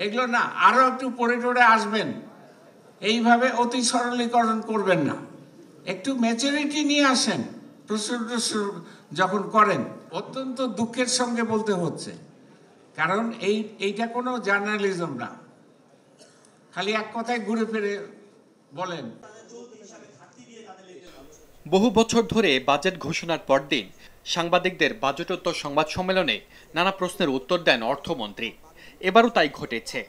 এগুলো না, আরো একটু পড়ে টরে আসবেন, এইভাবে অতি সরলীকরণ করবেন না, একটু ম্যাচুরিটি নিয়ে আসেন প্রশ্ন যখন করেন। অত্যন্ত দুঃখের সঙ্গে বলতে হচ্ছে, কারণ এইটা কোনো জার্নালিজম না, খালি এক কথায় ঘুরে ফিরে বলেন। বহু বছর ধরে বাজেট ঘোষণার পরদিন সাংবাদিকদের বাজেটোত্তর সংবাদ সম্মেলনে নানা প্রশ্নের উত্তর দেন অর্থমন্ত্রী। এবারও তাই ঘটেছে।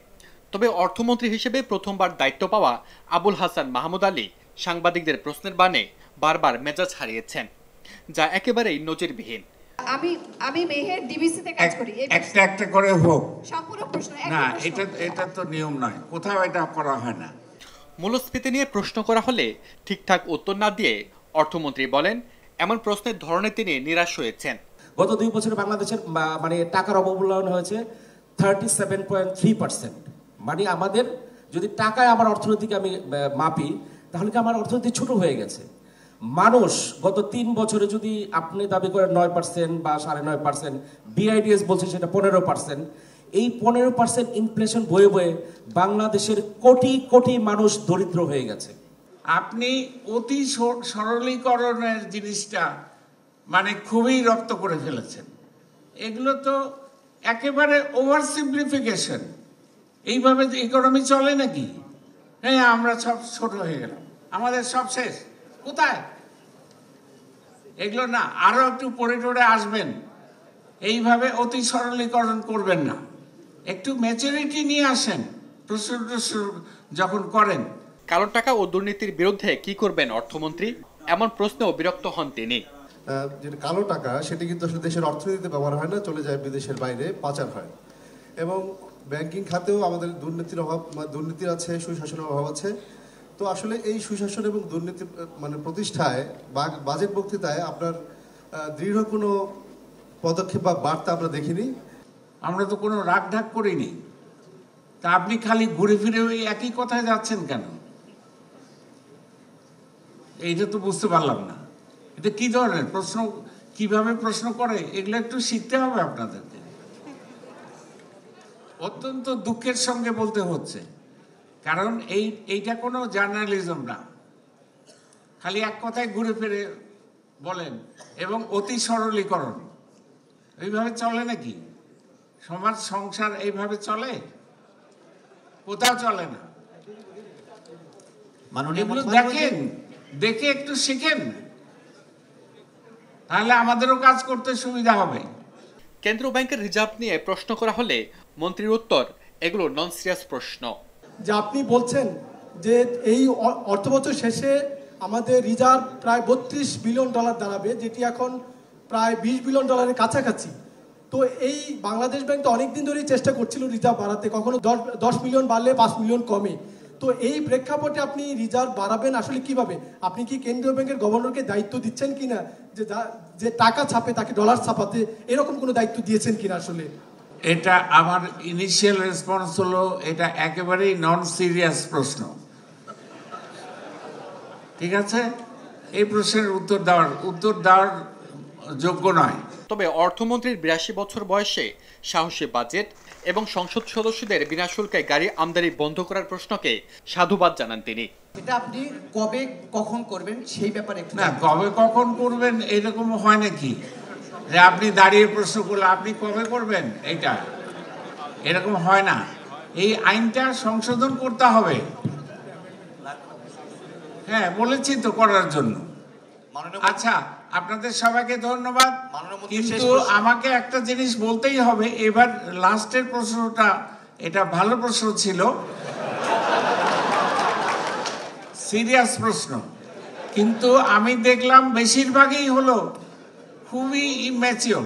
তবে অর্থমন্ত্রী হিসেবে প্রথমবার দায়িত্ব পাওয়া আবুল হাসান মাহমুদ আলী সাংবাদিকদের প্রশ্নের বাণে বারবার মেজাজ হারিয়েছেন, যা একেবারেই নজিরবিহীন। আমি মেহের ডিবিসিতে কাজ করি, একটা করে হোক সম্পূর্ণ প্রশ্ন না, এটা তো নিয়ম নয়, কোথাও এটা করা হয় না। মূল্যস্ফীতি নিয়ে প্রশ্ন করা হলে ঠিকঠাক উত্তর না দিয়ে অর্থমন্ত্রী বলেন এমন প্রশ্নের ধরনে তিনি নিরাশ হয়েছেন। গত 2 বছরে বাংলাদেশের মানে টাকার অবমূল্যায়ন হয়েছে 37.3%। মানে আমাদের যদি টাকায় আমার অর্থনীতিকে আমি মাপি, তাহলে কি আমার অর্থনীতি ছোট হয়ে গেছে। মানুষ গত 3 বছরে যদি আপনি দাবি করেন 9% বা 9.5%, বিআইডিএস বলছে সেটা 15%, এই 15% ইনফ্লেশন বয়ে বয়ে বাংলাদেশের কোটি কোটি মানুষ দরিদ্র হয়ে গেছে। আপনি অতি সরলীকরণের জিনিসটা মানে খুবই রপ্ত করে ফেলেছেন। এগুলো তো একেবারে ওভার সিম্পলিফিকেশন। এইভাবে ইকোনমি চলে নাকি? হ্যাঁ, আমরা সব ছোট হয়ে গেলাম, আমাদের সব শেষ। কোথায়? এগুলো না, আরো একটু পড়ে টরে আসবেন, এইভাবে অতি সরলীকরণ করবেন না, একটু ম্যাচুরিটি নিয়ে আসেন প্রশ্ন যখন করেন। কালো টাকা ও দুর্নীতির বিরুদ্ধে কি করবেন অর্থমন্ত্রী, এমন প্রশ্নেও বিরক্ত হন তিনি। যেটা কালো টাকা সেটি কিন্তু আসলে দেশের অর্থনীতিতে ব্যবহার হয় না, চলে যায় বিদেশের বাইরে, পাচার হয়। এবং ব্যাংকিং খাতেও আমাদের দুর্নীতির আছে, সুশাসনের অভাব আছে। তো আসলে এই সুশাসন এবং দুর্নীতি মানে প্রতিষ্ঠায় বা বাজেট বক্তৃতায় আপনার দৃঢ় কোনো পদক্ষেপ বা বার্তা আমরা দেখিনি। আমরা তো কোনো রাগ ঢাক করিনি, তা আপনি খালি ঘুরে ফিরে ওই একই কথায় যাচ্ছেন কেন? এইটা তো বুঝতে পারলাম না, এটা কি ধরনের প্রশ্ন, কিভাবে প্রশ্ন করে, এগুলো একটু শিখতে হবে আপনাদেরকে। অত্যন্ত দুঃখের সঙ্গে বলতে হচ্ছে, কারণ এইটা কোনো জার্নালিজম না, খালি এক কথায় ঘুরে ফিরে বলেন এবং অতি সরলীকরণ। এইভাবে চলে নাকি? সমাজ সংসার এইভাবে চলে? কোথাও চলে না। এগুলো দেখেন, দেখে একটু শিখেন, তাহলে আমাদেরও কাজ করতে সুবিধা হবে। কেন্দ্রীয় ব্যাংকের রিজার্ভ নিয়ে প্রশ্ন করা হলে মন্ত্রীর উত্তর এগুলো নন সিরিয়াস প্রশ্ন। যে আপনি বলছেন যে এই অর্থবছর শেষে আমাদের রিজার্ভ প্রায় $32 বিলিয়ন দাঁড়াবে, যেটি এখন প্রায় $20 বিলিয়ন কাছাকাছি। তো এই বাংলাদেশ ব্যাংক তো অনেকদিন ধরেই চেষ্টা করছিল রিজার্ভ বাড়াতে, কখনো 10 মিলিয়ন বাড়লে 5 মিলিয়ন কমে। তো এই প্রেক্ষাপটে আপনি রিজার্ভ বাড়াবেন আসলে কিভাবে? আপনি কি কেন্দ্রীয় ব্যাংকের গভর্নরকে দায়িত্ব দিচ্ছেন কিনা যে টাকা ছাপে তাকে ডলার ছাপাতে, এরকম কোনো দায়িত্ব দিয়েছেন কিনা? আসলে এটা আমার ইনিশিয়াল রেসপন্স হলো এটা একেবারেই নন সিরিয়াস প্রশ্ন। ঠিক আছে, এই প্রশ্নের উত্তর দেওয়ার যোগ্য নয়। তবে অর্থমন্ত্রীর 82 বছর বয়সে সাহসী বাজেট এবং সংসদ সদস্যদের বিনা শুল্কে গাড়ি আমদানি বন্ধ করার প্রশ্নকে সাধুবাদ জানান তিনি। এটা আপনি কবে কখন করবেন সেই ব্যাপারে না, কবে কখন করবেন এরকম হয় নাকি যে আপনি দাঁড়িয়ে প্রশ্ন করলে আপনি কবে করবেন, এটা এরকম হয় না। এই আইনটা সংশোধন করতে হবে। হ্যাঁ, বলেছি তো করার জন্য। আচ্ছা, আপনাদের সবাইকে ধন্যবাদ, কিন্তু আমাকে একটা জিনিস বলতেই হবে। এবার লাস্টের প্রশ্নটা এটা ভালো প্রশ্ন ছিল, সিরিয়াস প্রশ্ন, কিন্তু আমি দেখলাম বেশিরভাগই হলো খুবই ইম্যাচিওর।